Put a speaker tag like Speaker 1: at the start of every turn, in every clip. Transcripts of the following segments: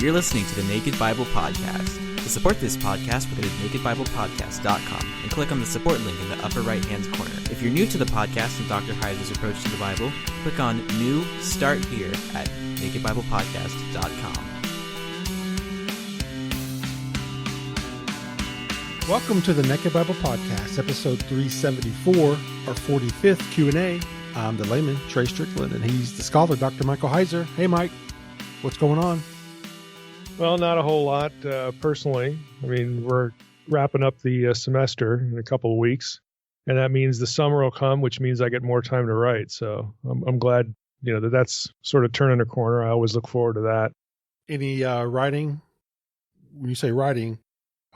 Speaker 1: You're listening to the Naked Bible Podcast. To support this podcast, visit nakedbiblepodcast.com and click on the support link in the upper right-hand corner. If you're new to the podcast and Dr. Heiser's approach to the Bible, click on New Start Here at nakedbiblepodcast.com.
Speaker 2: Welcome to the Naked Bible Podcast, episode 374, our 45th Q&A. I'm the layman, Trey Strickland, and he's the scholar, Dr. Michael Heiser. Hey, Mike, what's going on?
Speaker 3: Well, not a whole lot personally. I mean, we're wrapping up the semester in a couple of weeks, and that means the summer will come, which means I get more time to write. So I'm glad, that's sort of turning a corner. I always look forward to that.
Speaker 2: Any writing? When you say writing,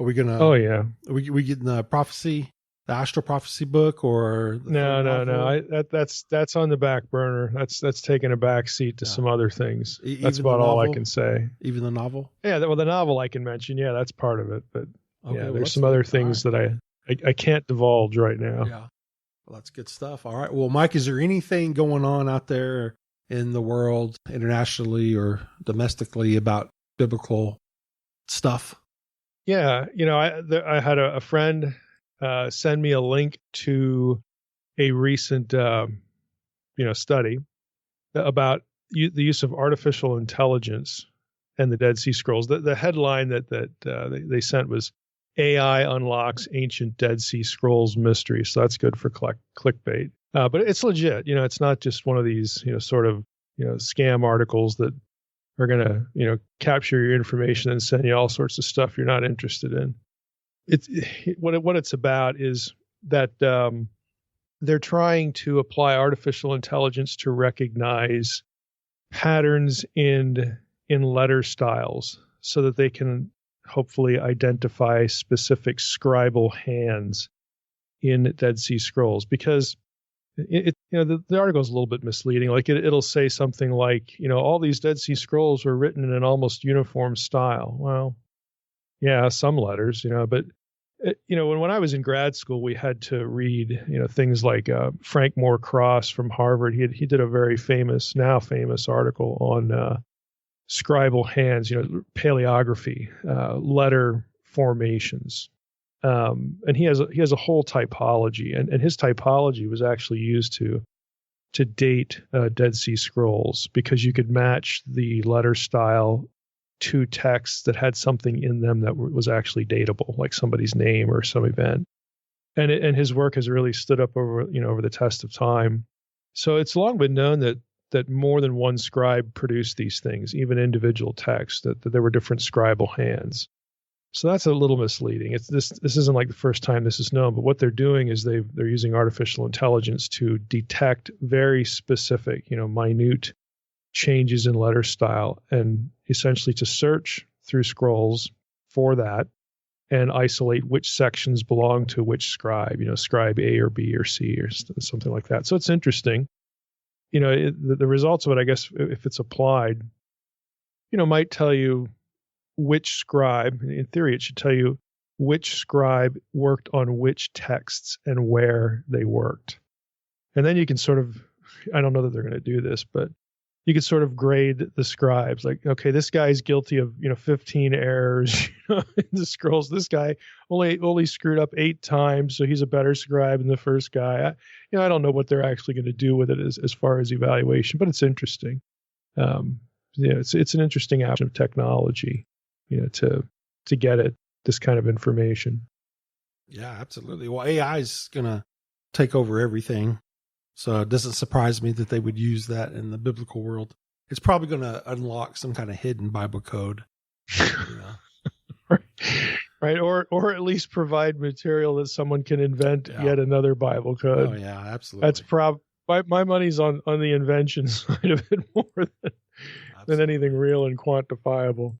Speaker 2: are we gonna?
Speaker 3: Oh yeah.
Speaker 2: Are we getting the prophecy, the astral prophecy book, or
Speaker 3: no? That's on the back burner. That's taking a back seat to some other things. That's about all I can say.
Speaker 2: Even the novel?
Speaker 3: Yeah, well, the novel I can mention. Yeah, that's part of it. But there's some other things that I can't divulge right now.
Speaker 2: Yeah, well, that's good stuff. All right. Well, Mike, is there anything going on out there in the world, internationally or domestically, about biblical stuff?
Speaker 3: Yeah, I had a friend send me a link to a recent, study about the use of artificial intelligence and the Dead Sea Scrolls. The headline that they sent was "AI unlocks ancient Dead Sea Scrolls mystery." So that's good for clickbait. But it's legit. It's not just one of these, scam articles that are going to, capture your information and send you all sorts of stuff you're not interested in. What it's about is that they're trying to apply artificial intelligence to recognize patterns in letter styles so that they can hopefully identify specific scribal hands in Dead Sea Scrolls. Because the article is a little bit misleading. Like it'll say something like, all these Dead Sea Scrolls were written in an almost uniform style. Well, yeah, some letters, but when I was in grad school, we had to read, things like Frank Moore Cross from Harvard. He did a very now famous article on scribal hands, paleography, letter formations. And he has a whole typology, and his typology was actually used to date Dead Sea Scrolls, because you could match the letter style to texts that had something in them that was actually datable, like somebody's name or some event. And his work has really stood up over the test of time. So it's long been known that more than one scribe produced these things, even individual texts, that there were different scribal hands. So that's a little misleading. This isn't like the first time this is known, but what they're doing is they're using artificial intelligence to detect very specific, minute changes in letter style, and essentially to search through scrolls for that and isolate which sections belong to which scribe, scribe A or B or C or something like that. So it's interesting. The results of it, I guess, if it's applied, might tell you which scribe. In theory, it should tell you which scribe worked on which texts and where they worked. And then you can sort of, I don't know that they're going to do this, but you could sort of grade the scribes. Like, okay, this guy's guilty of 15 errors in the scrolls. This guy only screwed up 8 times, so he's a better scribe than the first guy. I don't know what they're actually going to do with it as far as evaluation, but it's interesting. It's an interesting action of technology, to get at this kind of information.
Speaker 2: Yeah, absolutely. Well, AI is going to take over everything. So it doesn't surprise me that they would use that in the biblical world. It's probably going to unlock some kind of hidden Bible code.
Speaker 3: Right. Or at least provide material that someone can invent yet another Bible code.
Speaker 2: Oh, yeah, absolutely.
Speaker 3: That's my money's on the invention side of it more than anything real and quantifiable.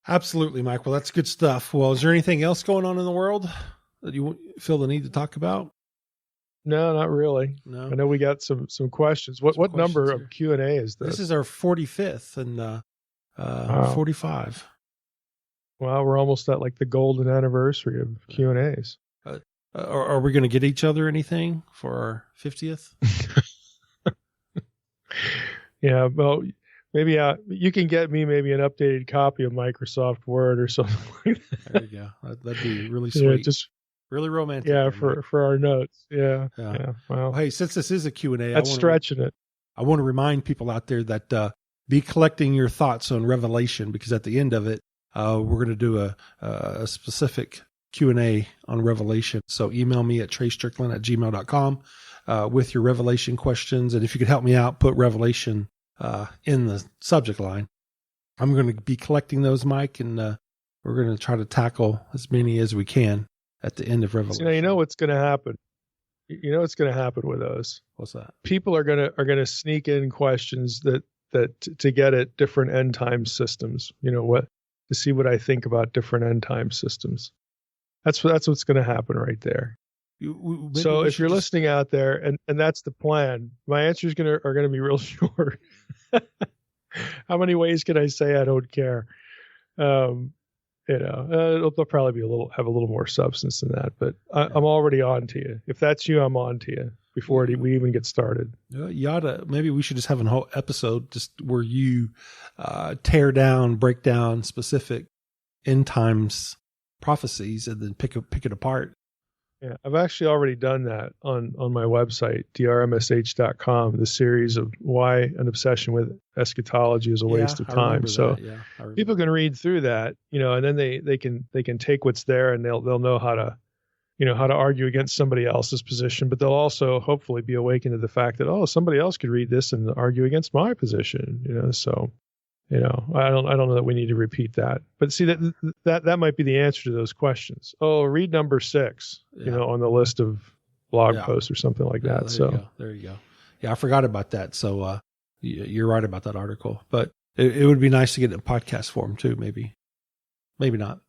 Speaker 2: Absolutely, Mike. Well, that's good stuff. Well, is there anything else going on in the world that you feel the need to talk about?
Speaker 3: No, not really.
Speaker 2: No.
Speaker 3: I know we got some questions. What number
Speaker 2: here.
Speaker 3: of Q&A is this?
Speaker 2: This is our 45th and 45.
Speaker 3: Well, we're almost at like the golden anniversary of Q&As.
Speaker 2: Are we going to get each other anything for our 50th?
Speaker 3: Yeah, well, Maybe you can get me maybe an updated copy of Microsoft Word or something like that.
Speaker 2: There you go. That'd be really sweet.
Speaker 3: Just
Speaker 2: really romantic.
Speaker 3: yeah,
Speaker 2: there,
Speaker 3: for our notes. Yeah.
Speaker 2: Well,
Speaker 3: Well,
Speaker 2: hey, since this is a Q&A,
Speaker 3: that's stretching it.
Speaker 2: I want to remind people out there that be collecting your thoughts on Revelation, because at the end of it, we're going to do a specific Q&A on Revelation. So email me at treystrickland@gmail.com with your Revelation questions. And if you could help me out, put Revelation in the subject line. I'm going to be collecting those, Mike, and we're going to try to tackle as many as we can at the end of Revelation.
Speaker 3: So, you know what's going to happen. You know what's going to happen with those.
Speaker 2: What's that?
Speaker 3: People are going to sneak in questions that to get at different end time systems. To see what I think about different end time systems. That's what's going to happen right there. So if you're listening out there, and that's the plan, my answers are going to be real short. How many ways can I say I don't care? They'll probably have a little more substance than that, but I'm already on to you. If that's you, I'm on to you before we even get started.
Speaker 2: Maybe we should just have a whole episode just where you break down specific end times prophecies and then pick it apart.
Speaker 3: Yeah, I've actually already done that on my website, drmsh.com, the series of why an obsession with eschatology is a waste of time. So people can read through that, and then they can take what's there, and they'll know how to argue against somebody else's position, but they'll also hopefully be awakened to the fact that, somebody else could read this and argue against my position, so I don't know that we need to repeat that, but see that might be the answer to those questions. Read number 6, on the list of blog posts or something like that.
Speaker 2: There you go. Yeah, I forgot about that. So you're right about that article, but it would be nice to get it in podcast form too. Maybe not.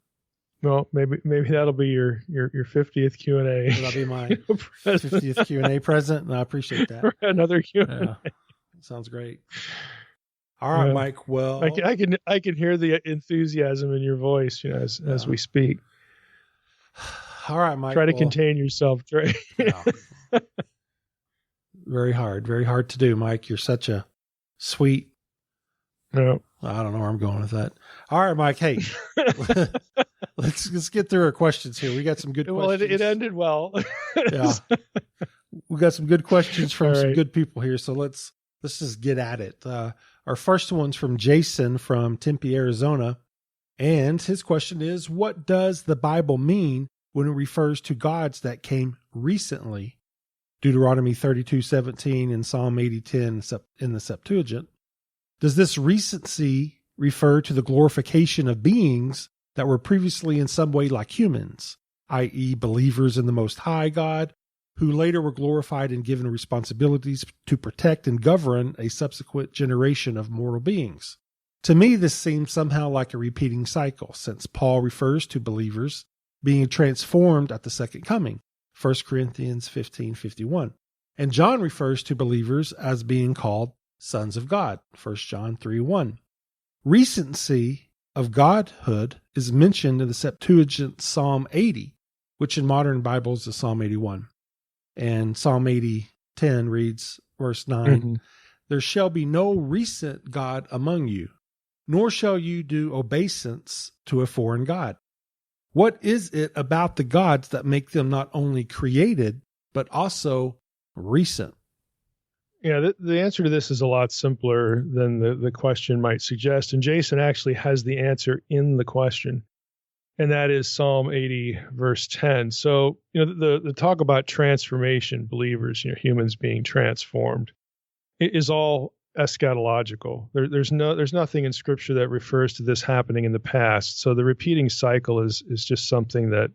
Speaker 3: Well, maybe that'll be your 50th Q&A.
Speaker 2: That'll be my 50th Q&A present, and I appreciate that.
Speaker 3: Another Q&A.
Speaker 2: Yeah, sounds great. All right, Mike. Well,
Speaker 3: I can hear the enthusiasm in your voice, as we speak.
Speaker 2: All right, Mike.
Speaker 3: Try to contain yourself, Trey.
Speaker 2: Very hard to do, Mike. You're such a sweet.
Speaker 3: No,
Speaker 2: I don't know where I'm going with that. All right, Mike. Hey, let's get through our questions here. We got some good questions.
Speaker 3: Well, it ended well.
Speaker 2: Yeah, we got some good questions from some good people here. So let's just get at it. Our first one's from Jason from Tempe, Arizona. And his question is, what does the Bible mean when it refers to gods that came recently? Deuteronomy 32:17 and Psalm 80:10 in the Septuagint. Does this recency refer to the glorification of beings that were previously in some way like humans, i.e. believers in the Most High God, who later were glorified and given responsibilities to protect and govern a subsequent generation of mortal beings? To me, this seems somehow like a repeating cycle, since Paul refers to believers being transformed at the second coming, 1 Corinthians 15:51, and John refers to believers as being called sons of God, 1 John 3:1. Recency of godhood is mentioned in the Septuagint Psalm 80, which in modern Bibles is Psalm 81. And Psalm 80:10 reads, verse 9, There shall be no recent God among you, nor shall you do obeisance to a foreign God. What is it about the gods that make them not only created, but also recent?
Speaker 3: Yeah, the answer to this is a lot simpler than the question might suggest. And Jason actually has the answer in the question. And that is Psalm 80, verse 10. So, the talk about transformation, believers, humans being transformed, it is all eschatological. There's nothing in Scripture that refers to this happening in the past. So the repeating cycle is just something that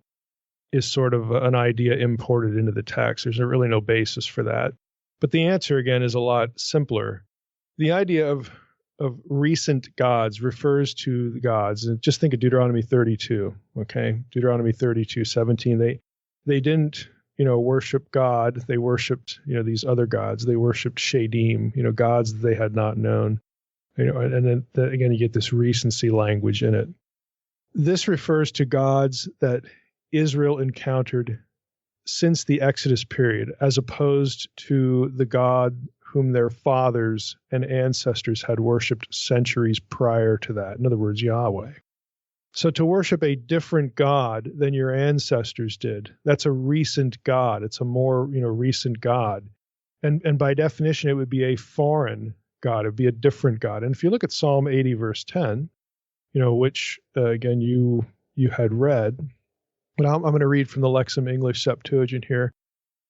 Speaker 3: is sort of an idea imported into the text. There's really no basis for that. But the answer, again, is a lot simpler. The idea of recent gods refers to the gods, and just think of Deuteronomy 32. Okay, Deuteronomy 32:17. They didn't worship God. They worshipped these other gods. They worshipped Shadim, gods that they had not known. And then again you get this recency language in it. This refers to gods that Israel encountered since the Exodus period, as opposed to the God whom their fathers and ancestors had worshipped centuries prior to that. In other words, Yahweh. So to worship a different God than your ancestors did, that's a recent God. It's a more, recent God. And by definition, it would be a foreign God. It would be a different God. And if you look at Psalm 80, verse 10, which, again, you had read, but I'm going to read from the Lexham English Septuagint here.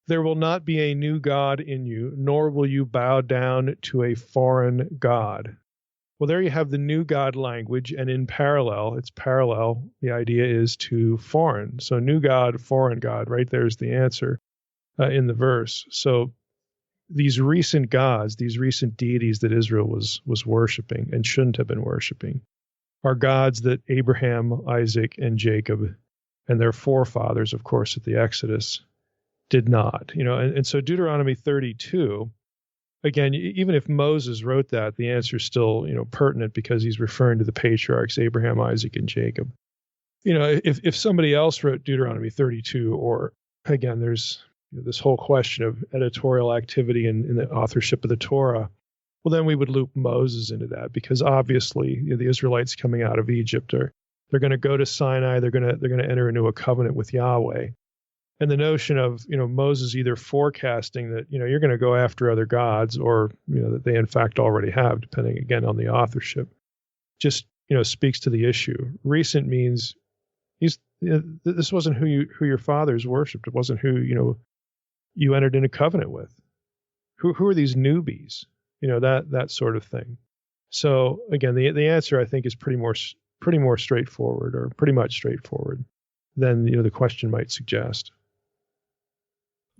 Speaker 3: There will not be a new God in you, nor will you bow down to a foreign God. Well, there you have the new God language, and in parallel, the idea is to foreign. So new God, foreign God, right there's the answer in the verse. So these recent gods, these recent deities that Israel was worshiping and shouldn't have been worshiping, are gods that Abraham, Isaac, and Jacob, and their forefathers, of course, at the Exodus, did not. And so Deuteronomy 32, again, even if Moses wrote that, the answer is still, pertinent because he's referring to the patriarchs, Abraham, Isaac, and Jacob. If somebody else wrote Deuteronomy 32, or again, there's this whole question of editorial activity in the authorship of the Torah, well, then we would loop Moses into that because obviously the Israelites coming out of Egypt they're going to go to Sinai, they're going to enter into a covenant with Yahweh. And the notion of, Moses either forecasting that, you're going to go after other gods or, that they in fact already have, depending again on the authorship, just, speaks to the issue. Recent means this wasn't who your fathers worshipped. It wasn't who, you entered into covenant with. Who are these newbies? That sort of thing. So again, the answer I think is pretty more straightforward, or pretty much straightforward than, the question might suggest.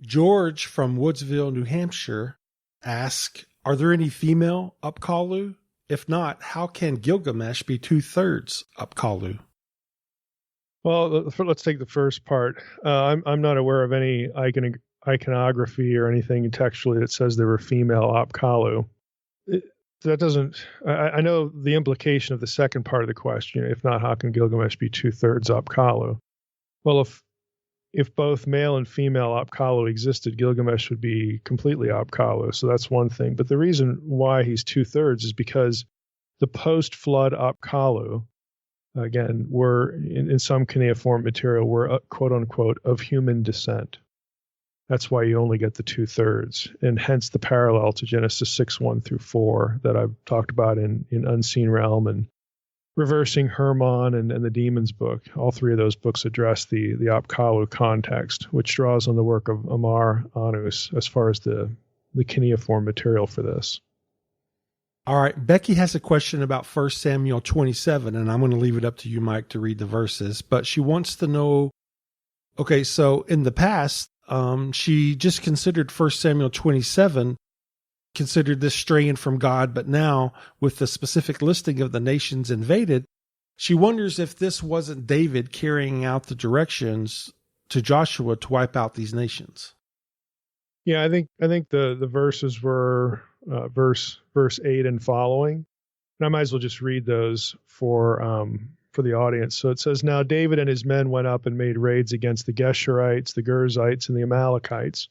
Speaker 2: George from Woodsville, New Hampshire asks, are there any female Apkallu? If not, how can Gilgamesh be 2/3 Apkallu?
Speaker 3: Well, let's take the first part. I'm not aware of any iconography or anything textually that says there were female Apkallu. That doesn't. I know the implication of the second part of the question. If not, how can Gilgamesh be 2/3 Apkallu? Well, if both male and female Apkallu existed, Gilgamesh would be completely Apkallu. So that's one thing. But the reason why he's 2/3 is because the post-flood Apkallu, again, were in some cuneiform material were quote unquote of human descent. That's why you only get the 2/3, and hence the parallel to Genesis 6:1-4 that I've talked about in Unseen Realm and Reversing Hermon and the Demons book. All three of those books address the Apkallu context, which draws on the work of Amar Anus as far as the cuneiform material for this.
Speaker 2: All right, Becky has a question about 1 Samuel 27, and I'm going to leave it up to you, Mike, to read the verses. But she wants to know, okay, so in the past, she just considered 1 Samuel 27, considered this straying from God, but now with the specific listing of the nations invaded, she wonders if this wasn't David carrying out the directions to Joshua to wipe out these nations.
Speaker 3: Yeah, I think the verses were verse 8 and following, and I might as well just read those for the audience. So it says, "Now David and his men went up and made raids against the Geshurites, the Girzites, and the Amalekites.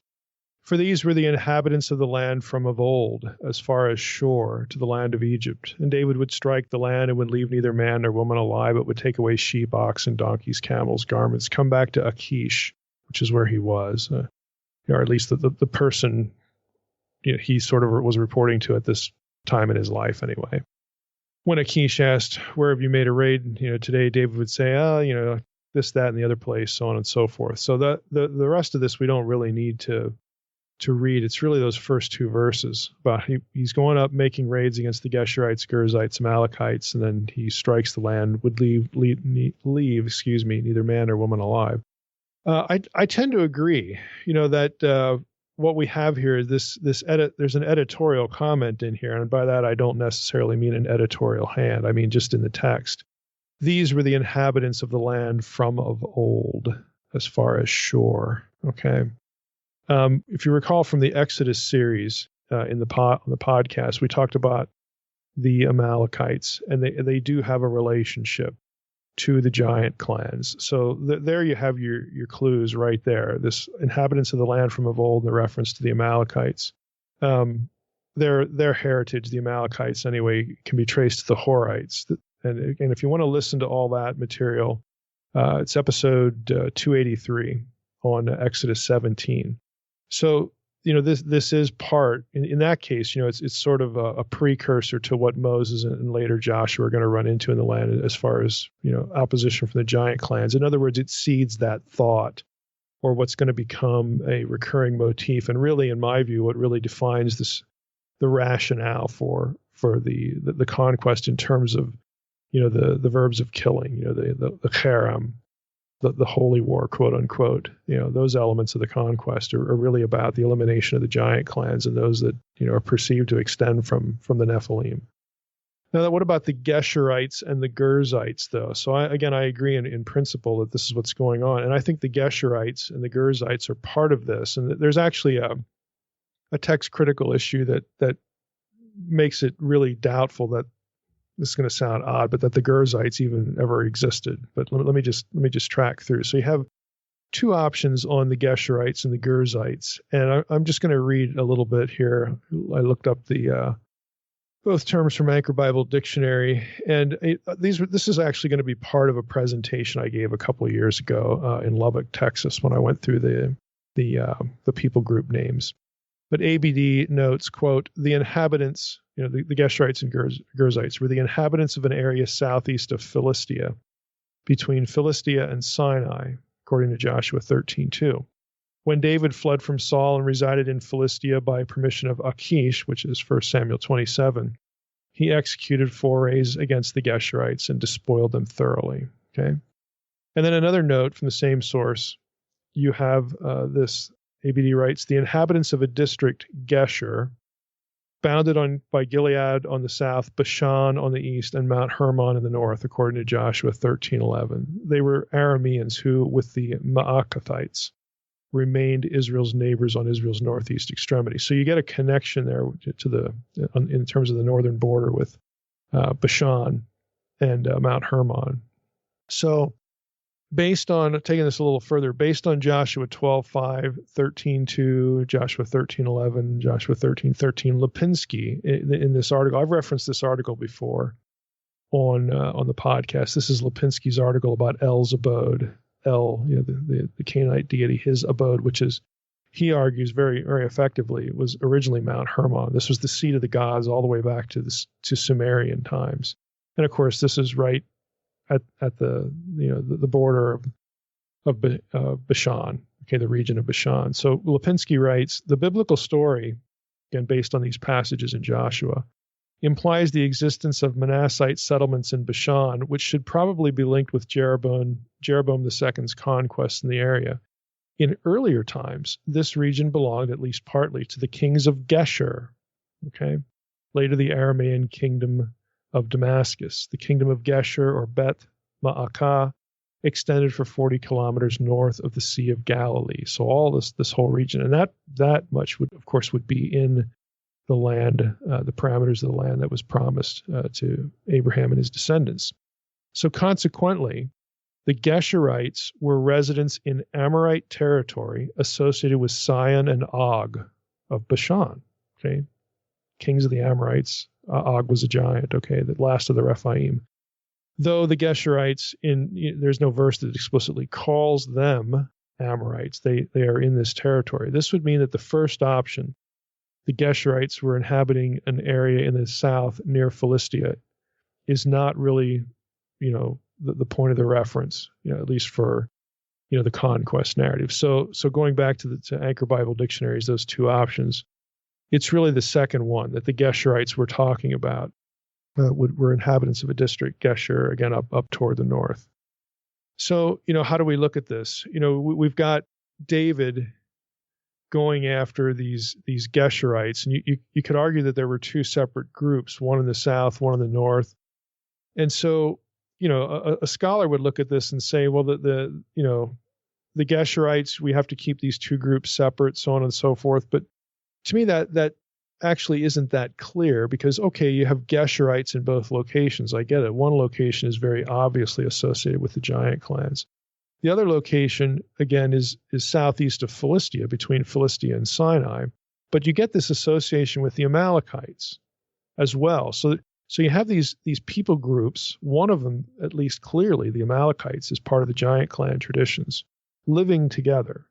Speaker 3: For these were the inhabitants of the land from of old, as far as Shur, to the land of Egypt. And David would strike the land and would leave neither man nor woman alive, but would take away sheep, oxen, donkeys, camels, garments, come back to Achish," which is where he was, or at least the person he sort of was reporting to at this time in his life anyway. When Achish asked, "Where have you made a raid today?" David would say, this, that, and the other place, so on and so forth. So the rest of this we don't really need to read. It's really those first two verses about he's going up making raids against the Geshurites, Girzites, Amalekites, and then he strikes the land, would leave neither man or woman alive. I tend to agree, that what we have here is there's an editorial comment in here, and by that I don't necessarily mean an editorial hand. I mean just in the text. These were the inhabitants of the land from of old, as far as Shur. Okay. If you recall from the Exodus series in the podcast, we talked about the Amalekites, and they do have a relationship to the giant clans. So there you have your clues right there. This inhabitants of the land from of old, the reference to the Amalekites. their heritage, the Amalekites anyway, can be traced to the Horites. And again, if you want to listen to all that material, it's episode 283 on Exodus 17. So, this is part, in that case, it's sort of a precursor to what Moses and later Joshua are going to run into in the land as far as, opposition from the giant clans. In other words, it seeds that thought, or what's going to become a recurring motif. And really, in my view, what really defines the rationale for the conquest in terms of, the verbs of killing, the cherem, the holy war, quote unquote, those elements of the conquest are really about the elimination of the giant clans and those that, are perceived to extend from the Nephilim. Now, what about the Geshurites and the Girzites, though? So I agree in principle that this is what's going on. And I think the Geshurites and the Girzites are part of this. And there's actually a text critical issue that makes it really doubtful that, this is going to sound odd, but that the Girzites even ever existed. But let me just track through. So you have two options on the Geshurites and the Girzites, and I'm just going to read a little bit here. I looked up the both terms from Anchor Bible Dictionary, and this is actually going to be part of a presentation I gave a couple of years ago in Lubbock, Texas, when I went through the people group names. But ABD notes, quote, the inhabitants, the Geshurites and Girzites were the inhabitants of an area southeast of Philistia, between Philistia and Sinai, according to Joshua 13:2. When David fled from Saul and resided in Philistia by permission of Achish, which is 1 Samuel 27, he executed forays against the Geshurites and despoiled them thoroughly. Okay. And then another note from the same source, you have this. ABD writes, the inhabitants of a district, Geshur, bounded by Gilead on the south, Bashan on the east, and Mount Hermon in the north, according to Joshua 13:11. They were Arameans who, with the Maacathites, remained Israel's neighbors on Israel's northeast extremity. So you get a connection there in terms of the northern border with Bashan and Mount Hermon. So, based on, taking this a little further, based on Joshua 12:5, 13:2, Joshua 13:11, Joshua 13:13, Lipinski, in this article, I've referenced this article before on the podcast. This is Lipinski's article about El's abode, the Canaanite deity, his abode, which is, he argues very, very effectively, was originally Mount Hermon. This was the seat of the gods all the way back to Sumerian times. And of course, this is right at the border of Bashan, okay, the region of Bashan. So Lipinski writes, the biblical story, again based on these passages in Joshua, implies the existence of Manassite settlements in Bashan, which should probably be linked with Jeroboam II's conquest in the area. In earlier times, this region belonged at least partly to the kings of Geshur, okay, later the Aramean kingdom of Damascus. The kingdom of Geshur, or Beth Ma'akah, extended for 40 kilometers north of the Sea of Galilee. So all this whole region, and that much would be in the land, the parameters of the land that was promised to Abraham and his descendants. So consequently, the Geshurites were residents in Amorite territory associated with Sihon and Og of Bashan. Okay, kings of the Amorites. Og was a giant, okay, the last of the Rephaim. Though the Geshurites, there's no verse that explicitly calls them Amorites. They are in this territory. This would mean that the first option, the Geshurites were inhabiting an area in the south near Philistia, is not really, the point of the reference, at least for, the conquest narrative. So going back to Anchor Bible Dictionaries, those two options, it's really the second one, that the Geshurites we're talking about were inhabitants of a district, Geshur, again, up toward the north. So, how do we look at this? We've got David going after these Geshurites, and you could argue that there were two separate groups, one in the south, one in the north. And so, a scholar would look at this and say, well, the Geshurites, we have to keep these two groups separate, so on and so forth. But to me, that actually isn't that clear, because, okay, you have Geshurites in both locations. I get it. One location is very obviously associated with the giant clans. The other location, again, is southeast of Philistia, between Philistia and Sinai. But you get this association with the Amalekites as well. So you have these people groups, one of them, at least clearly, the Amalekites, is part of the giant clan traditions, living together.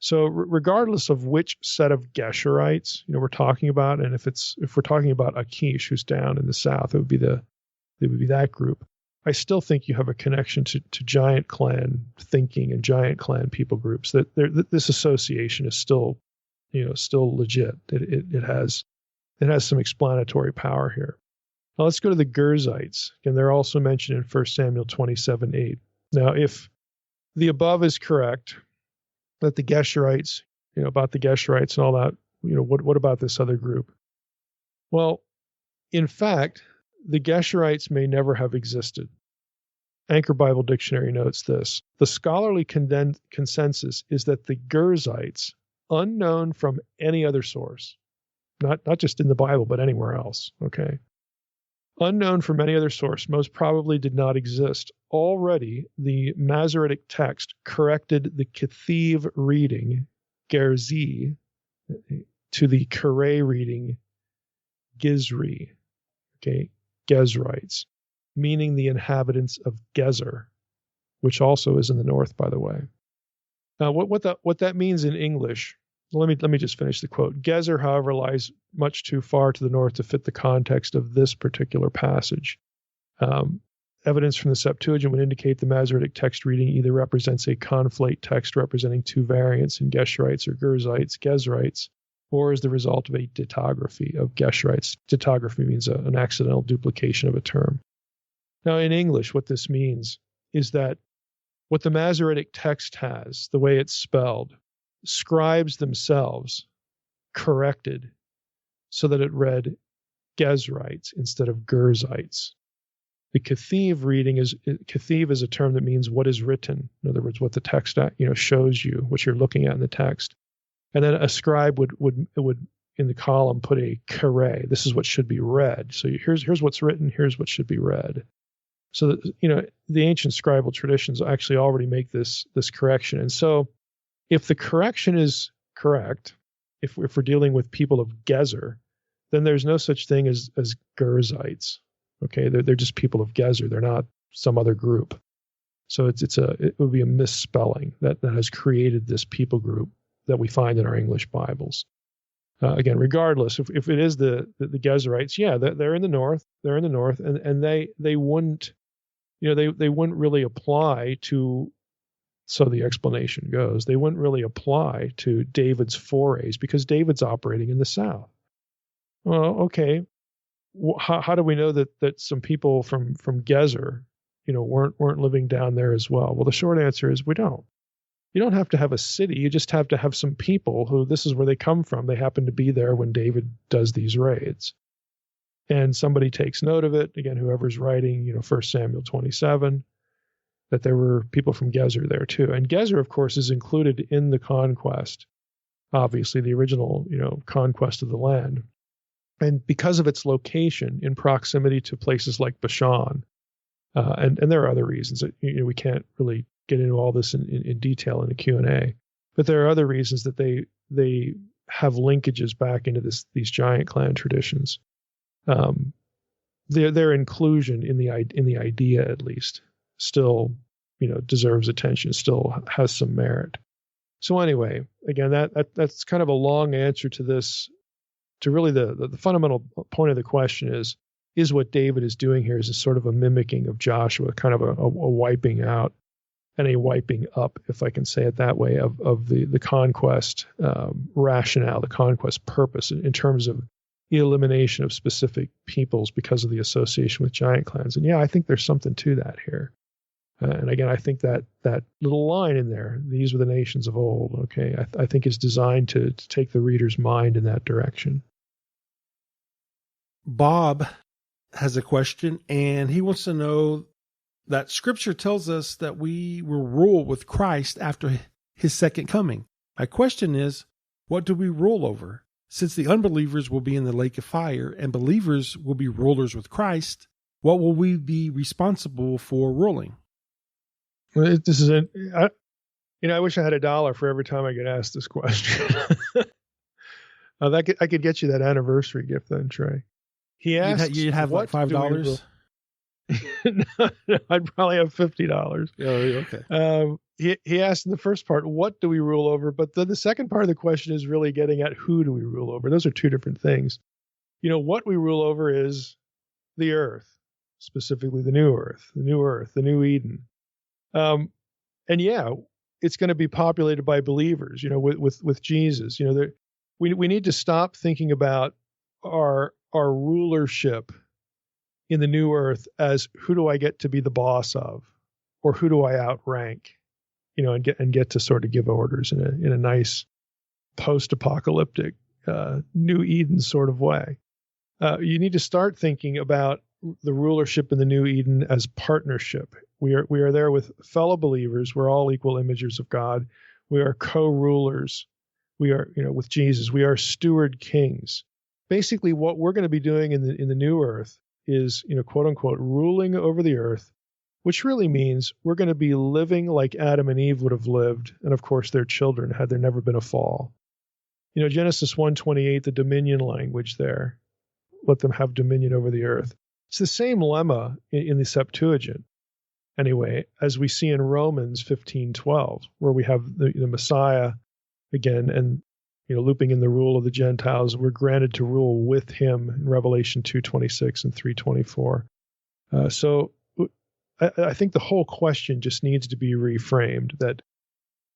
Speaker 3: So regardless of which set of Geshurites, we're talking about, and if we're talking about Achish, who's down in the south, it would be that group. I still think you have a connection to giant clan thinking and giant clan people groups. That this association is still legit. It has some explanatory power here. Now let's go to the Gerzites, and they're also mentioned in 1 Samuel 27:8. Now, if the above is correct, that the Geshurites, about the Geshurites and all that, what about this other group? Well, in fact, the Geshurites may never have existed. Anchor Bible Dictionary notes this. The scholarly consensus is that the Gerzites, unknown from any other source, not just in the Bible, but anywhere else, okay? Unknown from any other source, most probably did not exist. Already, the Masoretic text corrected the Kethiv reading, Gerzi, to the Kare reading, Gizri, okay, Gezrites, meaning the inhabitants of Gezer, which also is in the north, by the way. Now, what that means in English, let me just finish the quote. Gezer, however, lies much too far to the north to fit the context of this particular passage. Evidence from the Septuagint would indicate the Masoretic text reading either represents a conflate text representing two variants in Geshurites or Gerzites, Gezrites, or is the result of a dittography of Geshurites. Dittography means an accidental duplication of a term. Now, in English, what this means is that what the Masoretic text has, the way it's spelled, scribes themselves corrected so that it read Gezrites instead of Gerzites. The Kethiv reading Kethiv is a term that means what is written. In other words, what the text shows you, what you're looking at in the text. And then a scribe would in the column put a Kare. This is what should be read. So here's what's written. Here's what should be read. So that, the ancient scribal traditions actually already make this correction. And so, if the correction is correct, if we're dealing with people of Gezer, then there's no such thing as Gerzites. Okay, they're just people of Gezer. They're not some other group. So it would be a misspelling that has created this people group that we find in our English Bibles. Again, regardless, if it is the Gezerites, yeah, they're in the north. They're in the north, and they wouldn't, they wouldn't really apply to. So the explanation goes, they wouldn't really apply to David's forays because David's operating in the south. Well, okay, how do we know that some people from Gezer, weren't living down there as well? Well, the short answer is we don't. You don't have to have a city. You just have to have some people who this is where they come from. They happen to be there when David does these raids. And somebody takes note of it. Again, whoever's writing, 1 Samuel 27, that there were people from Gezer there too. And Gezer, of course, is included in the conquest, obviously the original, conquest of the land. And because of its location in proximity to places like Bashan, and there are other reasons that we can't really get into all this in detail in the Q&A, but there are other reasons that they have linkages back into these giant clan traditions. Their inclusion in the idea, at least, still deserves attention, still has some merit. So anyway, again, that's kind of a long answer to this. To really the fundamental point of the question is what David is doing here is a sort of a mimicking of Joshua, kind of a wiping out and a wiping up, if I can say it that way, of the conquest rationale, the conquest purpose in terms of the elimination of specific peoples because of the association with giant clans. And yeah, I think there's something to that here. And again, I think that little line in there, these were the nations of old, okay, I think is designed to take the reader's mind in that direction.
Speaker 2: Bob has a question, and he wants to know that Scripture tells us that we will rule with Christ after his second coming. My question is, what do we rule over? Since the unbelievers will be in the lake of fire and believers will be rulers with Christ, what will we be responsible for ruling?
Speaker 3: This is I wish I had $1 for every time I get asked this question. I could get you that anniversary gift then, Trey. He asked,
Speaker 2: you'd have like $5.
Speaker 3: No, I'd probably have $50.
Speaker 2: Oh, okay.
Speaker 3: He asked in the first part, what do we rule over? But then the second part of the question is really getting at who do we rule over? Those are two different things. What we rule over is the earth, specifically the new earth, the new Eden. And yeah, it's going to be populated by believers, with Jesus. We need to stop thinking about our rulership in the new earth as who do I get to be the boss of, or who do I outrank, and get to sort of give orders in a nice post-apocalyptic new Eden sort of way. You need to start thinking about the rulership in the new Eden as partnership. We are there with fellow believers. We're all equal imagers of God. We are co-rulers. We are, with Jesus. We are steward kings. Basically, what we're going to be doing in the new earth is, quote unquote, ruling over the earth, which really means we're going to be living like Adam and Eve would have lived, and of course their children, had there never been a fall. Genesis 1:28, the dominion language there, let them have dominion over the earth. It's the same lemma in the Septuagint, anyway, as we see in Romans 15:12, where we have the Messiah again, and looping in the rule of the Gentiles, we're granted to rule with him in Revelation 2:26 and 3:24. So I think the whole question just needs to be reframed that,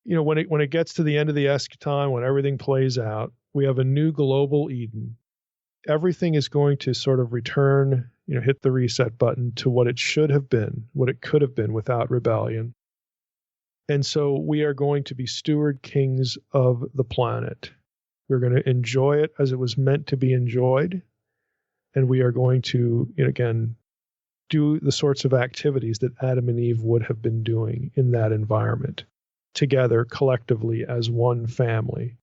Speaker 3: when it gets to the end of the eschaton, when everything plays out, we have a new global Eden. Everything is going to sort of return, hit the reset button to what it should have been, what it could have been without rebellion. And so we are going to be steward kings of the planet. We're going to enjoy it as it was meant to be enjoyed. And we are going to, again, do the sorts of activities that Adam and Eve would have been doing in that environment, together, collectively, as one family.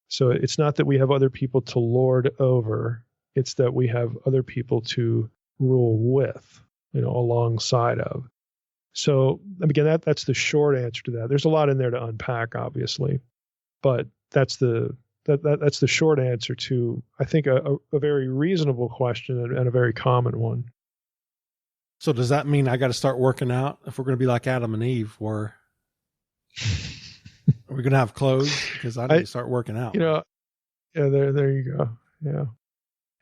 Speaker 3: So it's not that we have other people to lord over, it's that we have other people to rule with, alongside of. So again, that's the short answer to that. There's a lot in there to unpack, obviously, but that's the short answer to, I think, a very reasonable question and a very common one.
Speaker 2: So does that mean I got to start working out if we're going to be like Adam and Eve, or are we going to have clothes? Because I need to start working out.
Speaker 3: Yeah, there you go. Yeah.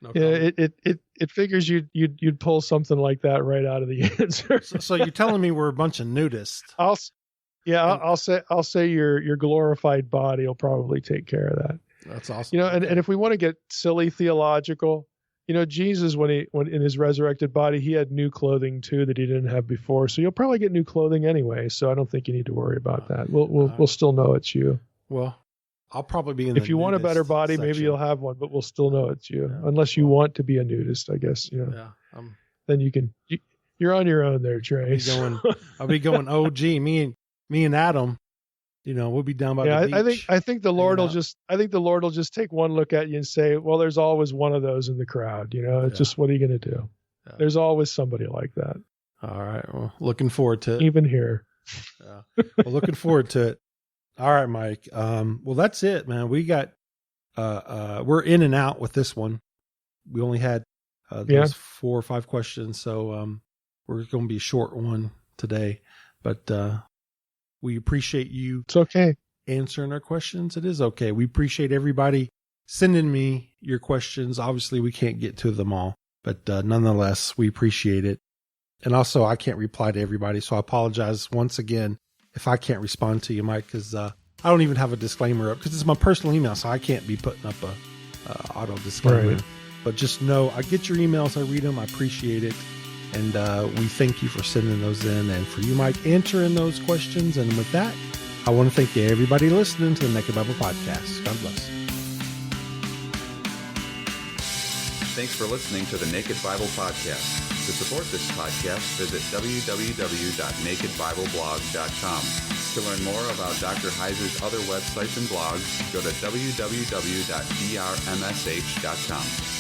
Speaker 2: No
Speaker 3: yeah, it figures you'd pull something like that right out of the answer.
Speaker 2: So you're telling me we're a bunch of nudists?
Speaker 3: I'll say your glorified body will probably take care of that.
Speaker 2: That's awesome.
Speaker 3: And if we want to get silly theological, Jesus, when in his resurrected body, he had new clothing too that he didn't have before. So you'll probably get new clothing anyway. So I don't think you need to worry about that. We'll still know it's you.
Speaker 2: Well, I'll probably be in.
Speaker 3: If you want a better body,
Speaker 2: section.
Speaker 3: Maybe you'll have one, but we'll still know it's you. Yeah. Unless you want to be a nudist, I guess.
Speaker 2: Yeah.
Speaker 3: Then you can. You're on your own there, Trey.
Speaker 2: I'll be going. Oh, gee, me and Adam. We'll be down by the beach.
Speaker 3: I think the Lord will just take one look at you and say, well, there's always one of those in the crowd. It's just, what are you going to do? Yeah. There's always somebody like that.
Speaker 2: All right. Well, looking forward to it.
Speaker 3: Even here.
Speaker 2: Yeah. Well, looking forward to it. All right, Mike. Well, that's it, man. We got, we're in and out with this one. We only had those 4 or 5 questions. So, we're going to be a short one today, but, we appreciate you.
Speaker 3: It's okay.
Speaker 2: Answering our questions. It is okay. We appreciate everybody sending me your questions. Obviously, we can't get to them all, but nonetheless, we appreciate it. And also, I can't reply to everybody, so I apologize once again if I can't respond to you, Mike, because I don't even have a disclaimer up because it's my personal email, so I can't be putting up a auto disclaimer. Right. But just know, I get your emails, I read them, I appreciate it. And we thank you for sending those in, and for you, Mike, answering those questions. And with that, I want to thank everybody listening to the Naked Bible Podcast. God bless.
Speaker 4: Thanks for listening to the Naked Bible Podcast. To support this podcast, visit www.nakedbibleblog.com. To learn more about Dr. Heiser's other websites and blogs, go to www.drmsh.com.